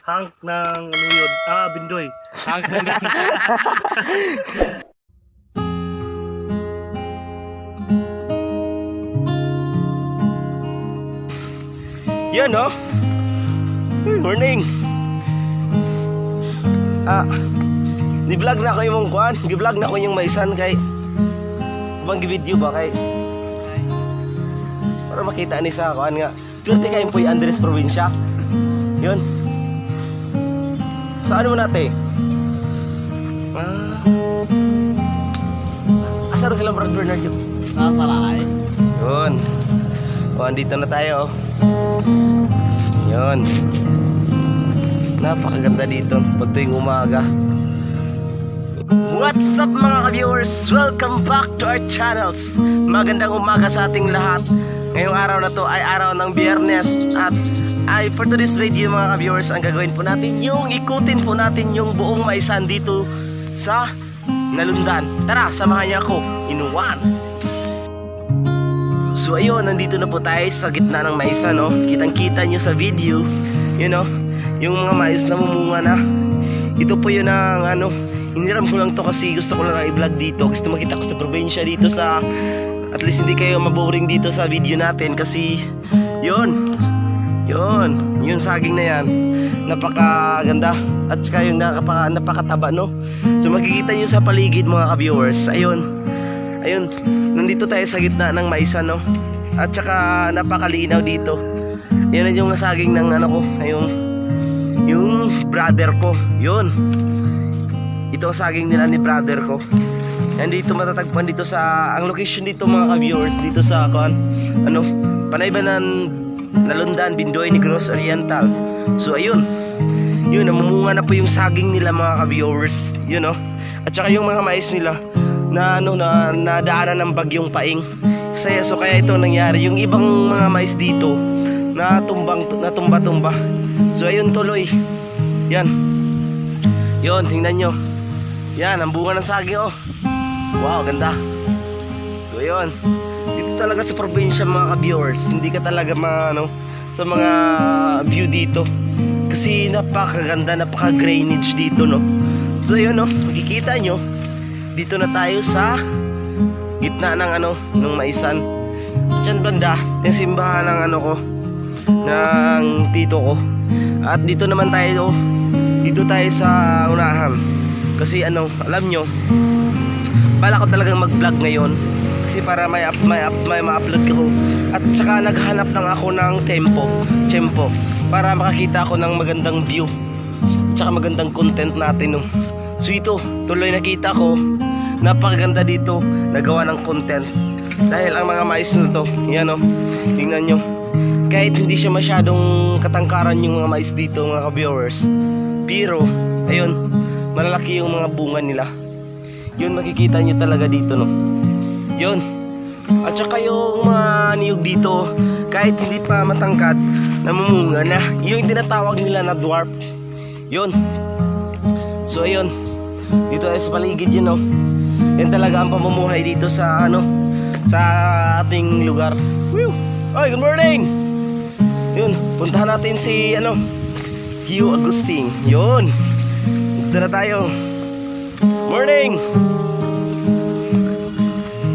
Hank ng ano yun? Bindoy. Hank ng Yan oh. Morning. Ni-vlog na ko yung kuan, gi-vlog na ko yung maisan kay bang video ba kay para makita ni sa kuan nga. Pwede kayo po yung Andres probinsya. Yun. Saan mo natin? Asa ro sila Brad Bernard yun? Sa Salay. Yun. O, andito na tayo. Yun. Napakaganda dito pag tuwing umaga. What's up mga ka-viewers? Welcome back to our channels. Magandang umaga sa ating lahat. Ngayong araw na to ay araw ng Biyernes. At for today's video mga ka-viewers, ang gagawin po natin yung ikutin po natin yung buong maisan dito sa Nalundan. Tara, samahan niya ako in one. So ayun, nandito na po tayo sa gitna ng maisa, no? Kitang-kita nyo sa video, you know, yung mga mais na mumunga na. Ito po yun ang ano, hiniram ko lang to kasi gusto ko lang i-vlog dito. Gusto makita ko sa probinsya dito sa, at least hindi kayo maboring dito sa video natin kasi yun, yung saging na yan, napakaganda at saka yung napakataba, no? So makikita nyo sa paligid mga ka-viewers, ayun, nandito tayo sa gitna ng maisa, no? At saka napakalinaw dito. Yan yung saging ng ano ko, yung brother ko. Yun. Ito ang saging nila ni brother ko. Nandito matatagpuan dito sa ang location dito mga ka-viewers, dito sa Panaybanan, Nalundan, Bindoy, Negros Oriental. So ayun. Yun, namumunga na po yung saging nila mga ka-viewers, you know. At saka yung mga mais nila na nadaanan ng bagyong Paing. So kaya ito nangyari. Yung ibang mga mais dito natumba-tumba. So ayun tuloy. Yan. Yun, tingnan nyo. Yan, ang bunga ng saging, oh. Wow, ganda. So ayun. Dito talaga sa probinsya mga ka-viewers, hindi ka talaga sa mga view dito. Kasi napakaganda, napaka-drainage dito, no. So ayun, no, makikita nyo. Dito na tayo sa gitna ng maisan. Diyan banda, yung simbahan ng ng tito ko. At dito naman tayo, dito tayo sa unahan. Kasi alam nyo, bala ko talagang mag-vlog ngayon. Kasi para may ma-upload ko. At saka naghanap lang ako ng tempo para makakita ako ng magandang view. At saka magandang content natin, no. So ito, tuloy nakita ko, napakaganda dito, nagawa ng content. Dahil ang mga mais na to, yan o, tingnan nyo. Kahit hindi siya masyadong katangkaran yung mga mais dito mga ka-viewers, pero, ayun, malalaki yung mga bunga nila. Yun, makikita nyo talaga dito, no. Yun. At saka yung mga niyog dito, kahit hindi pa matangkad, namumunga na. Yung tinatawag nila na dwarf. Yun. So, ayun. Dito ay sa paligid yun, no. Yan talaga ang pamumuhay dito sa sa ating lugar. Woo! Oy, good morning. Yun, puntahan natin si Hugh Agustin. Yun. Dito na tayo. Morning.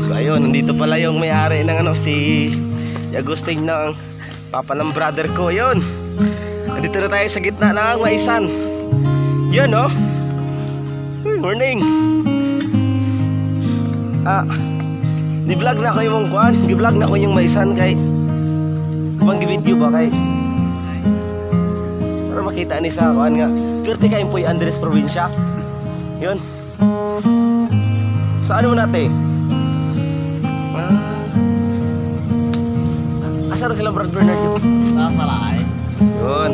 So ayun, nandito pala yung may-ari ng si Agustin ng papa ng brother ko. Yun. Nandito na tayo sa gitna ng maisan. Yun, no. Morning. Di-vlog na ko yung kuan, gi-vlog na ko yung maisan kay bang video ba kay para makita ni sa kuan nga. Pwede kayo po yung Andres probinsya. Yun. Saan mo natin? Asa ro sila Brad Bernard yun? Sa Salay. Yun.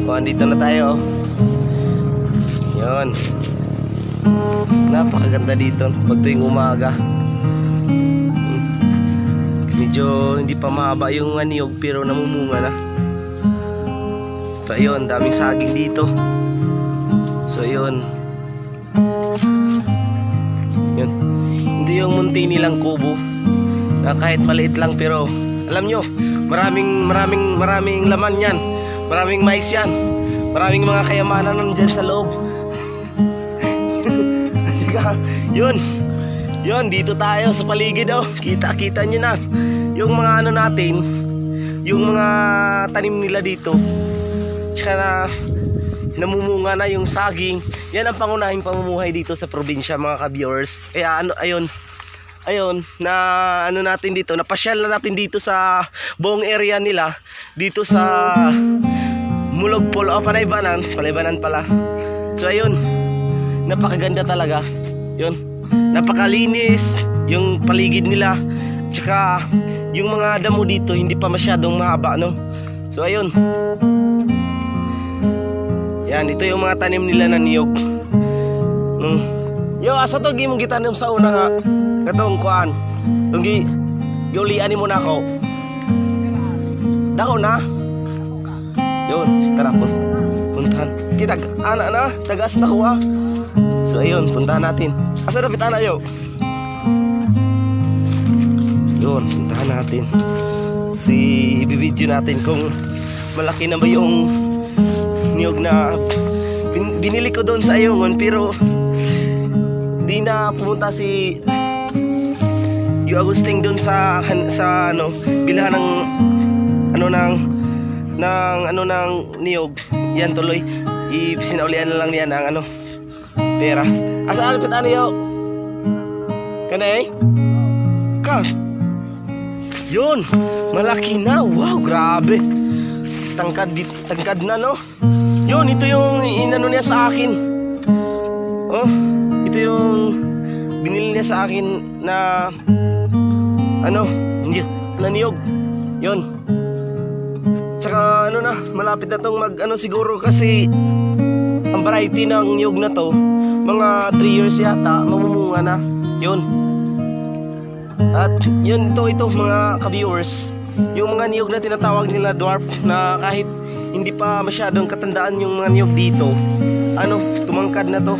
O, andito na tayo. Yun. Napakaganda dito pag tuwing umaga. Medyo hindi pa mahaba yung niyog pero namumunga na. So ayun, daming saging dito. So ayun. Yun. Hindi yung munti nilang kubo na kahit maliit lang pero alam nyo, maraming laman yan. Maraming mais yan. Maraming mga kayamanan nandyan sa loob. Yun. Yun, dito tayo sa paligid oh. Kita nyo na. Yung mga ano natin, yung mga tanim nila dito. Tsaka na namumunga na yung saging. Yan ang pangunahing pamumuhay dito sa probinsya mga ka-viewers. Kaya ano, ayun na ano natin dito, napasyal na natin dito sa buong area nila. Dito sa Mulogpol o Panaybanan pala. So ayun, napakaganda talaga. Yun, napakalinis yung paligid nila. Tsaka yung mga damo dito hindi pa masyadong mahaba, no? So ayun. Yan, ito yung mga tanim nila na niyog. Yo, asa to gimong gitanim sa una nga. Katong kuan. Tunggi giulian mo na ako. Dako na. Yun, tara po. Puntahan. Kita ana na, tagas na kuha. So ayun, puntahan natin. Asa dapat ana yo? Yun, puntahan natin. Ibibidyo natin kung malaki na ba yung niyog na binili ko doon sa Ayungon, pero di na pumunta si yung Agusting doon sa ano bilhan ng niyog. Yan tuloy isinaulian na lang niya ng pera. Asa alpit ano yo? Kanay? Ka. Yun, malaki na. Wow, grabe. Tangkad na, no? Yun, ito yung inano niya sa akin. Oh, ito yung binili niya sa akin na niyog. Yun. Tsaka malapit na tong siguro kasi ang variety ng niyog na to, mga 3 years yata, mamumunga na. Yun. At yun, ito mga ka-viewers, yung mga niyog na tinatawag nila dwarf, na kahit hindi pa masyadong katandaan yung mga niyog dito, tumangkad na to.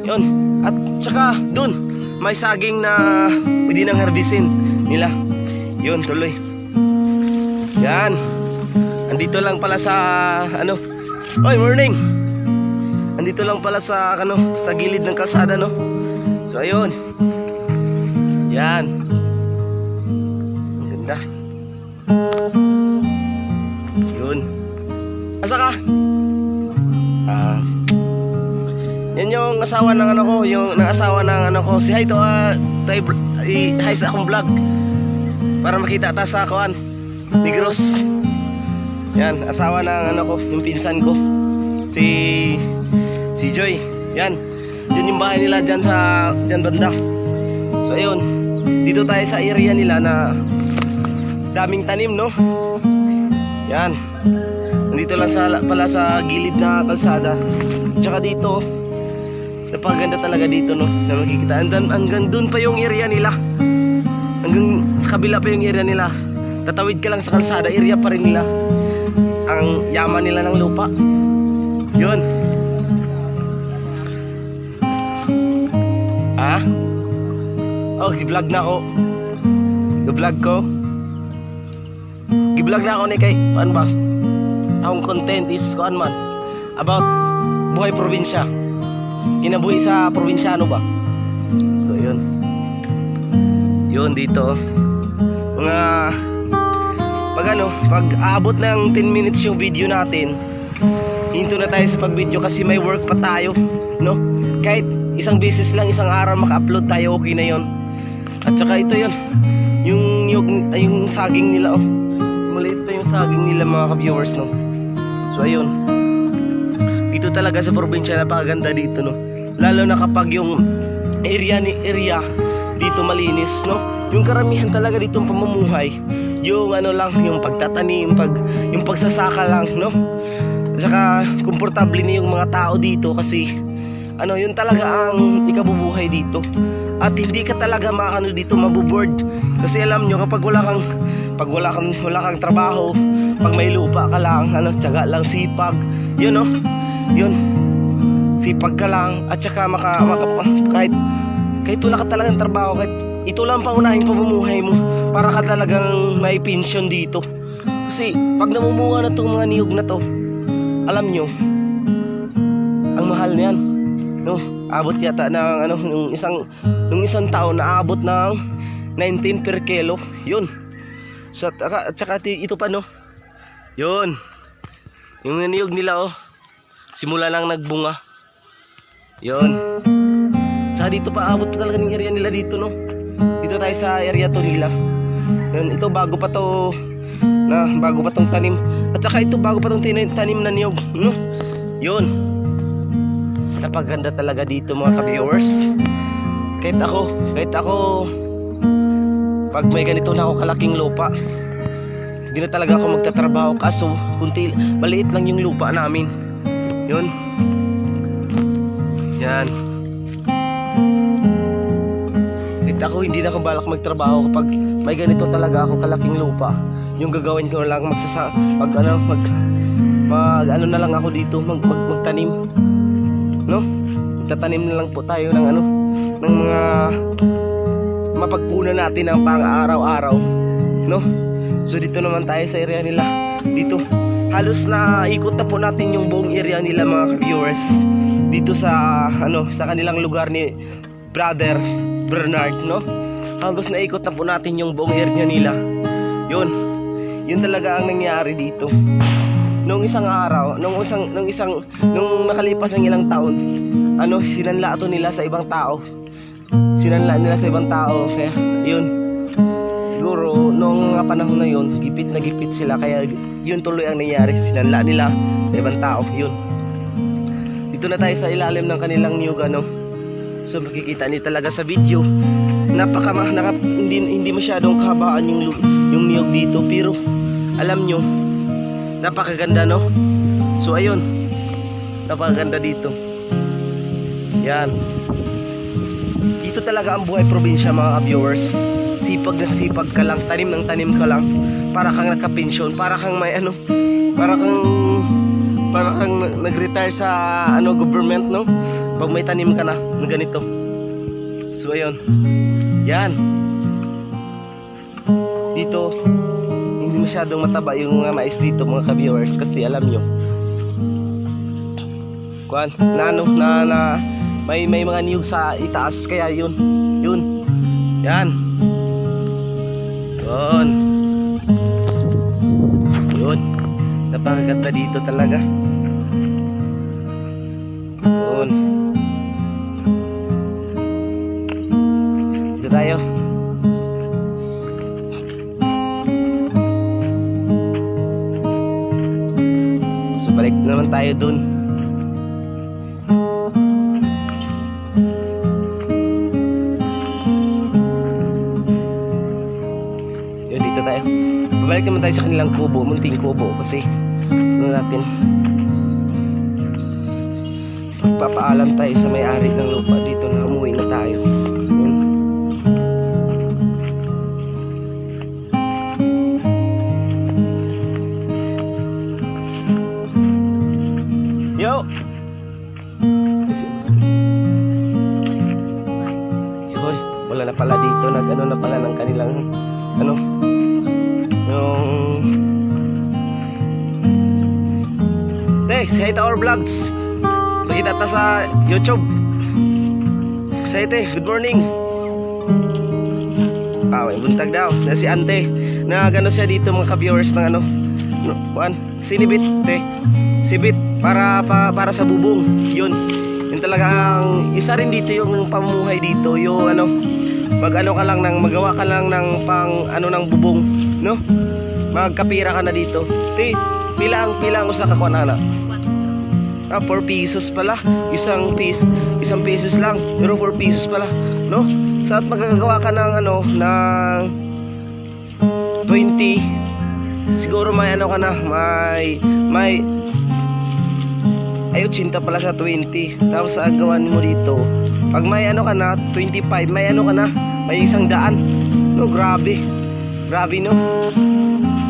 Yun. At saka dun may saging na pwede nang harvestin nila. Yun, tuloy. Yan. Andito lang pala sa Oy, morning. Andito lang pala sa sa gilid ng kalsada, no? So ayun. Yan. Ang ganda. Yun. Asa ka? Yan yung asawa ng si Hay to, hi sa akong vlog para makita ta sa kuan Negros. Yan, asawa ng yung pinsan ko, si Joy. Yan. Yun yung bahay nila dyan banda. So ayun, dito tayo sa area nila na daming tanim, no? Yan. Nandito lang pala sa gilid na kalsada. Tsaka dito, napakaganda talaga dito, no? Na makikita. Hanggang dun pa yung area nila. Hanggang sa kabila pa yung area nila. Tatawid ka lang sa kalsada, area pa rin nila. Ang yaman nila ng lupa. Yun. Oh, gi-vlog na ako. Gi-vlog na ako ni kay paano ba? Ang content is kuan man about buhay probinsya. Kinabuhi sa probinsyano ba? So yun. Yun dito. Mga pag aabot ng 10 minutes yung video natin, hinto na tayo sa pag-video kasi may work pa tayo, no? Kahit isang beses lang, isang araw maka-upload tayo, okay na yon. At saka ito yun, yung saging nila, oh. Maliit pa yung saging nila mga ka-viewers, no? So ayun, dito talaga sa probinsya napakaganda dito, no? Lalo na kapag yung area dito malinis, no? Yung karamihan talaga dito ang pamumuhay, yung yung pagtatanim, yung pagsasaka lang, no? At saka komportable na yung mga tao dito kasi yun talaga ang ikabubuhay dito. At hindi ka talaga dito mabuboard. Kasi alam nyo, kapag wala kang trabaho, pag may lupa ka lang, tiyaga lang, sipag, yun, no? Yun, sipag ka lang. At saka kahit wala ka talagang trabaho, kahit ito lang pangunahing pamumuhay mo, para ka talagang may pension dito. Kasi pag namumunga na tong mga niyog na to, alam nyo, ang mahal niyan, no? Abot yata ng ano, nung isang taon na abot ng 19 per kilo. Yun. So, at saka ito pa, no? Yun. Yung niyog nila, oh. Simula lang nagbunga. Yun. Tsaka dito pa abot pa talaga ng area nila dito, no? Dito tayo sa area to nila. Yun, ito bago pa to bago pa tong tanim. At saka ito bago pa tong tanim na niyog, no? Yun. Napaganda talaga dito mga ka-viewers. Kahit ako pag may ganito na ako kalaking lupa, hindi na talaga ako magtatrabaho, kaso maliit lang yung lupa namin. Yun. Yan. Kahit ako hindi na ako balak magtrabaho kapag may ganito talaga ako kalaking lupa. Yung gagawin ko na lang ano na lang ako dito, magtanim. No? Magtatanim na lang po tayo ng ng mga mapagkunan natin ng pang-araw-araw, no? So dito naman tayo sa area nila. Dito halos na ikot na po natin yung buong area nila mga viewers. Dito sa sa kanilang lugar ni Brother Bernard, no? Halos na ikot na po natin yung buong area nila. Yun talaga ang nangyari dito. Nung isang araw, nung nakalipas ng ilang taon, sinanla ito nila sa ibang tao. Kaya yun, siguro nung mga panahon na yun, gipit na gipit sila, kaya yun tuloy ang nangyari. Sinanla nila sa ibang tao. Yun. Dito na tayo sa ilalim ng kanilang niyog, so makikita niyo talaga sa video, hindi masyadong kahabaan yung niyog dito, pero alam nyo, napakaganda, no? So ayun, napakaganda dito. Yan. Dito talaga ang buhay probinsya mga viewers. Sipag na sipag ka lang, tanim ng tanim ka lang, para kang nakapensyon, para kang may para kang nag-retire sa government, no? Pag may tanim ka na ng ganito. So ayun. Yan. Dito hindi masyadong mataba yung mga mais dito mga ka-viewers, kasi alam nyo may mga niyog sa itaas, kaya yun yan yun napakaganda dito talaga. Yun, dito tayo. Balik naman tayo dun. Yun, dito tayo. Babalik naman tayo sa kanilang kubo, munting kubo, kasi natin papaalam tayo sa may-ari ng lupa dito na umuwi na tayo. Yo. Yun, wala na pala dito, na pala ng kanilang say to our vlogs. Makita ta sa YouTube. Say good morning. May buntag daw na si Ante na siya dito mga ka-viewers ng sinibit sibit para sa bubong. Yun talagang isa rin dito yung pamumuhay dito, yung magawa ka lang ng ng bubong, no? Magkapira ka na dito. Pilang usa ka kuanana. 4 pesos pala. Isang pesos lang. Pero 4 pesos pala, no? Sa at magagawa ka ng ng 20, siguro may ka na, may 80 pala sa 20. Tapos sa gawan mo dito, pag may ka na 25, may ka na, may 100. No, grabe, no?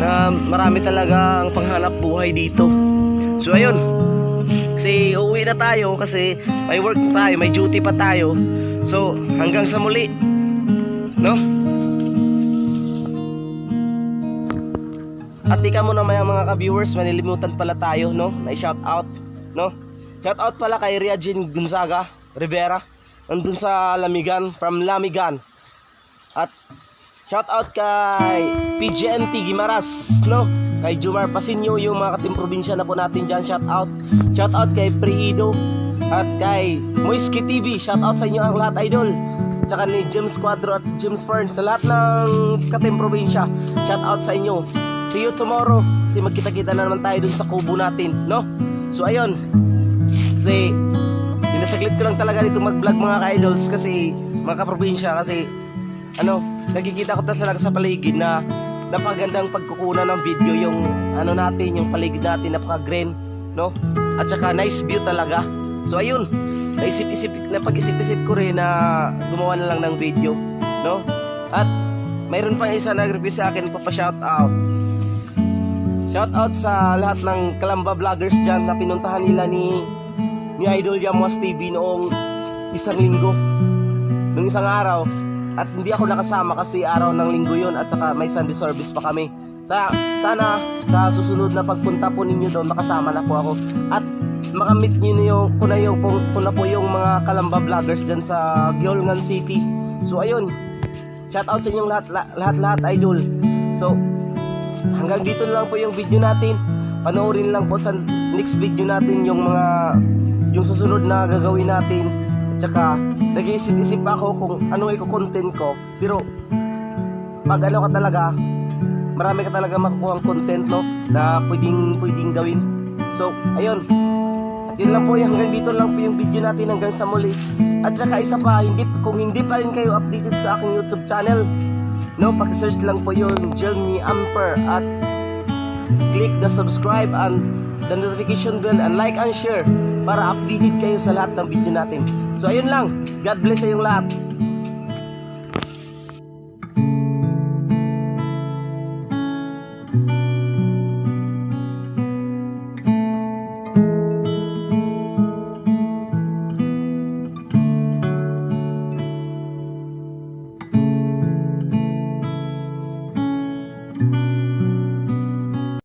Na marami talaga ang panghanap buhay dito. So ayun, kasi uuwi na tayo, kasi may work pa tayo, may duty pa tayo. So hanggang sa muli, no? At ika mo na mga ka-viewers, manilimutan pala tayo, no? Na i-shout out, no? Shout out pala kay Ria Jean Gonzaga Rivera, nandun sa Lamigan, from Lamigan. At shout out kay PGNT Gimaras, no? Kay Jumar Pasinyo, yung mga katim probinsya na po natin dyan, shout out. Shout out kay Priido at kay Moisky TV, shout out sa inyo ang lahat, idol. Tsaka ni James Quadro at James Fern, sa lahat ng katim probinsya, shout out sa inyo. See you tomorrow, kasi magkita-kita na naman tayo dun sa kubo natin, no? So ayun, kasi sinasaglit ko lang talaga dito mag-vlog mga ka-idols, kasi mga kaprobinsya, kasi ano, nakikita ko talaga sa paligid na napagandang pagkukunan ng video yung ano natin, yung paligid natin, napaka-green, no? At saka nice view talaga. So ayun, napag-isip-isip ko rin na gumawa na lang ng video, no? At mayroon pang isa nag-request sa akin, pa-shout out. Shout out sa lahat ng Kalamba vloggers dyan na pinuntahan nila ni Idol Yamuas TV noong isang linggo, noong isang araw. At hindi ako nakasama kasi araw ng linggo yun, at saka may Sunday service pa kami. Sana sa susunod na pagpunta po ninyo doon, makasama na po ako. At makamit nyo ko na po yung mga Kalamba vloggers dyan sa Giolngan City. So ayun, shout out sa inyong lahat idol. So hanggang dito na lang po yung video natin. Panoorin lang po sa next video natin yung susunod na gagawin natin. At saka nag-iisip-isip ako kung ano i-content ko. Pero pag ano ka talaga, marami ka talaga makukuha ang content, no, na pwedeng gawin. So ayun, at yun lang po, hanggang dito lang po yung video natin, hanggang sa muli. At saka isa pa, kung hindi pa rin kayo updated sa aking YouTube channel, no, paki-search lang po yun, Jeremy Amper, at click the subscribe and the notification bell and like and share para updated kayo sa lahat ng video natin. So ayun lang, God bless sa inyong lahat.